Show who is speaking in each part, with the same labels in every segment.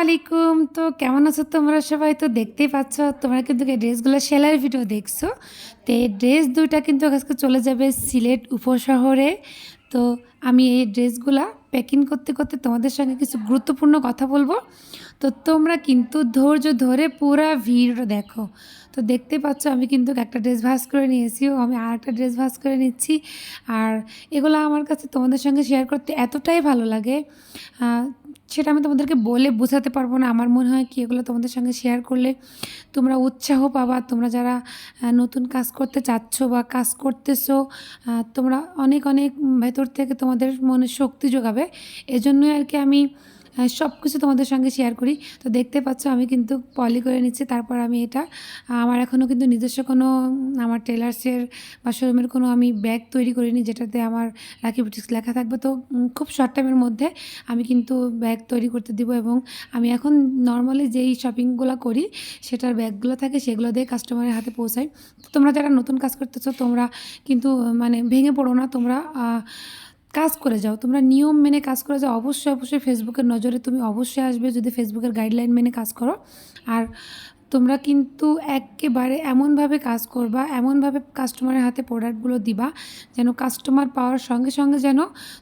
Speaker 1: আলাইকুম। তো কেমন আছো তোমরা সবাই? তো দেখতেই পাচ্ছ তোমরা কিন্তু এই ড্রেসগুলো সেলাইয়ের ভিডিও দেখছো। তো এই ড্রেস ২ টা কিন্তু আজকে চলে যাবে সিলেট উপশহরে। তো আমি এই ড্রেসগুলা প্যাকিং করতে, করতে তোমাদের সঙ্গে কিছু গুরুত্বপূর্ণ কথা বলবো। তো তোমরা কিন্তু ধৈর্য ধরে পুরা ভিডিওটা দেখো। তো দেখতেই পাচ্ছ আমি কিন্তু একটা ড্রেস ভাঁজ করে নিয়েছি ও আমি আরেকটা ড্রেস ভাঁজ করে নিচ্ছি। আর এগুলো আমার কাছে তোমাদের সঙ্গে শেয়ার করতে এতটাই ভালো লাগে, সেটা আমি তোমাদেরকে বলে বোঝাতে পারবো না। আমার মনে হয় কি এগুলো তোমাদের সঙ্গে শেয়ার করলে তোমরা উৎসাহ পাবা। তোমরা যারা নতুন কাজ করতে চাচ্ছ বা কাজ করতেছো, তোমরা অনেক অনেক ভেতর থেকে তোমাদের মনে শক্তি যোগাবে। এজন্যই আর কি আমি সব কিছু তোমাদের সঙ্গে শেয়ার করি। তো দেখতে পাচ্ছ আমি কিন্তু পলি করে নিচ্ছি। তারপর আমি এটা আমার এখনও কিন্তু নিজস্ব কোনো আমার টেলার্সের বা শোরুমের কোনো আমি ব্যাগ তৈরি করিনি যেটাতে আমার লাকি বুটিক্স লেখা থাকবে। তো খুব শর্ট টাইমের মধ্যে আমি কিন্তু ব্যাগ তৈরি করতে দিব এবং আমি এখন নর্মালি যেই শপিংগুলো করি সেটার ব্যাগগুলো থাকে সেগুলো দিয়ে কাস্টমারের হাতে পৌঁছাই। তো তোমরা যারা নতুন কাজ করতেছো তোমরা কিন্তু মানে ভেঙে পড়ো না। তোমরা কাজ করে যাও, তোমরা নিয়ম মেনে কাজ করে যাও। অবশ্যই অবশ্যই ফেসবুকের নজরে তুমি অবশ্যই আসবে যদি ফেসবুকের গাইডলাইন মেনে কাজ করো। আর তোমরা কিন্তু একেবারে এমনভাবে কাজ করবা, এমনভাবে কাস্টমারের হাতে প্রোডাক্টগুলো দিবা যেন কাস্টমার পাওয়ার সঙ্গে সঙ্গে যেন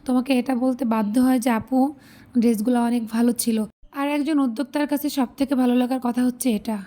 Speaker 1: তোমাকে এটা বলতে বাধ্য হয় যে আপু ড্রেসগুলো অনেক ভালো ছিল। আর একজন উদ্যোক্তার কাছে সবথেকে ভালো লাগার কথা হচ্ছে এটা।